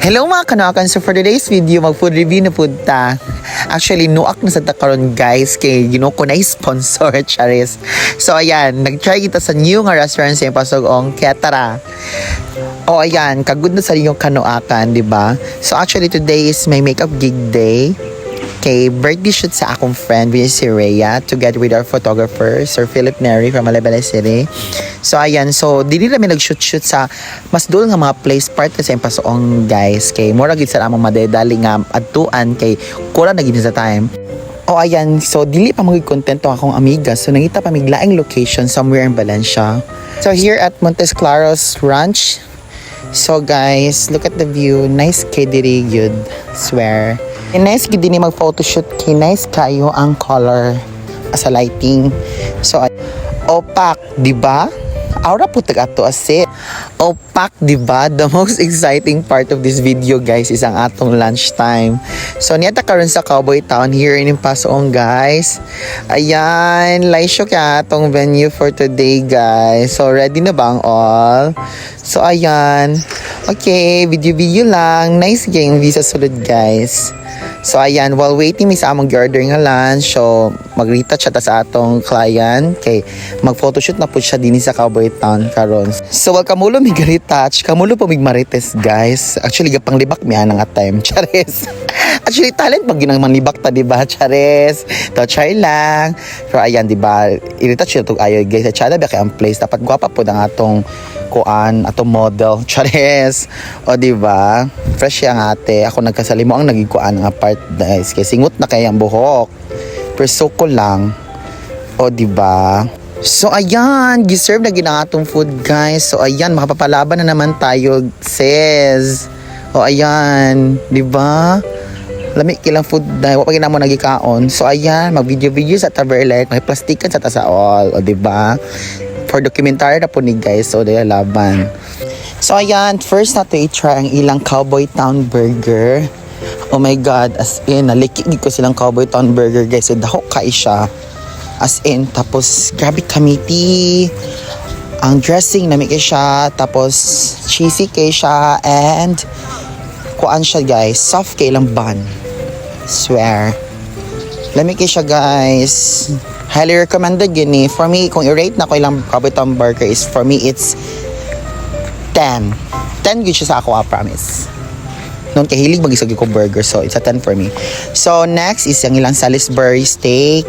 Hello mga kanakan, so for today's video, mag-food review na food ta. Actually, nuak na sa takaron guys, kay ginoko na sponsor, charis. So ayan, nag-try kita sa new nga restaurant sa Pasugong, kaya tara. O ayan, kagud na sa inyong kanuakan, di ba? So actually, today is my makeup gig day. Okay, birthday shoot sa akong friend, which is si Rhea, together with our photographer, Sir Philip Neri from Alabala City. So, ayan. So, dili namin nag-shoot-shoot sa mas doon nga mga place part sa Pasoong, guys. Kay mura gid sa among madedali nga adtuan kay kurang na gid sa time. O, ayan. So, dili pa magig content to akong amiga. So, nangita pa miglaing location somewhere in Valencia. So, here at Montes Claros Ranch. So, guys, look at the view. Nice kay diri yun. Swear. And nice gid din mag-photoshoot kay nice kayo ang color sa lighting. So, opak, di ba? Aura putag ato ase. Opak, di ba? The most exciting part of this video, guys, is ang atong lunchtime. So, niyata karon sa Cowboy Town here in Pasoong, guys. Ayan, laisyo kaya atong venue for today, guys. So, ready na ba ang all? So, ayan. Okay, video lang. Nice game visa sulod, guys. So ayan, while waiting mi sa among order nga lunch, so mag-retouch siya sa atong client kay mag-photoshoot na po siya din sa Cowboy Town karon. So wag kamulo mi retouch, kamulo po mig marites, guys. Actually gapang libak mi nga time, chares. Actually talent pag ginang manlibak ta, di ba, chares. To try lang. So ayan, di ba, i-retouch to ayo, guys. Sa chala ba kay ang place dapat gwapa po ang atong kuan, atong model, chares. O di ba? Fresh yang ate. Ako nagkasalimo ang naging kuan nga part, guys. Kay singut na kay ang buhok. Perso ko lang. O di ba? So ayan, giserve na ginang atong food, guys. So ayan, makapapalaban na naman tayo, sis. O ayan, di ba? Lami kilang food na wa pa ginamo nagikaon. So ayan, mag-video sa taberlek, may plastikan sa tasaol, o di ba? For documentary na po ni guys, so dahil laban. So ayan, first na to i-try ang ilang Cowboy Town Burger. Oh my god, as in, nalikig ko silang Cowboy Town Burger, guys. So dahok kay siya. As in, tapos grabe kamiti. Ang dressing na kay siya, tapos cheesy kay siya, and kuan siya, guys, soft kay ilang bun. Swear. Lami kay siya, guys. Highly recommended gini. For me, kung i-rate na ko ilang Cowboy Town Burger is, for me, it's 10. 10 good siya sa ako, I promise. Noon kay hilig mag-isag ko burger, so it's a 10 for me. So, next is yung ilang Salisbury steak.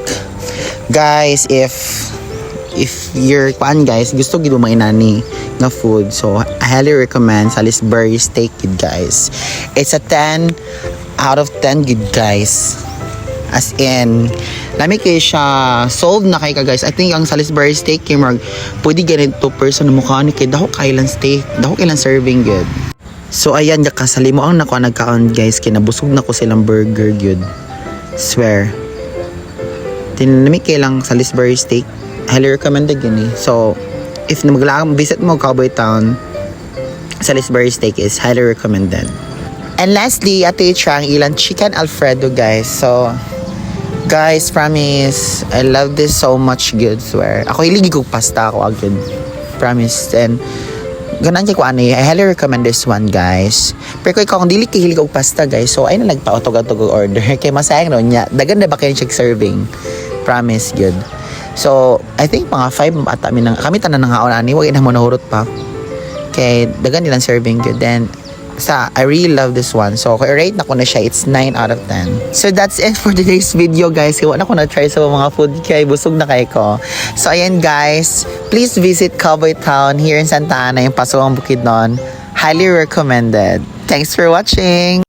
Guys, if you're, guys, gusto gid mo mainani nga food, so I highly recommend Salisbury steak, guys. It's a 10 out of 10 good, guys. As in, lami kayo siya, solved na kayo ka, guys. I think ang Salisbury steak kay marag, pwede ganito person na mukha ni kay dahok kailan steak, dahok kailan serving good. So ayan, kasali mo ang nakuha nagkaon, guys, kinabusog na ko silang burger good. Swear. Tinanami kayo lang Salisbury steak, highly recommended yun eh. So, if visit mo Cowboy Town, Salisbury steak is highly recommended. And lastly, ato i-try ang ilang chicken Alfredo, guys. So, guys, promise, I love this so much, good, swear. Ako hilig ko pasta ako agad. Promise. And ganan kay ko ano, I highly recommend this one, guys. Pero kung dili kay hilig og pasta, guys, so ay na nagpa-otog-otog order. Kay masayang no nya. Dagan na ba kayo check serving? Promise, good. So, I think mga 5 ata kami tanan nang haon ani, wag na mo nahurot pa. Kay dagan nilang serving good. Then I really love this one. So, kung i-rate na ko na siya, it's 9 out of 10. So, that's it for today's video, guys. Kaya na ko na-try sa mga food kaya busog na kayo ko. So, ayan, guys. Please visit Cowboy Town here in Santa Ana, yung Pasoong Bukidnon. Highly recommended. Thanks for watching.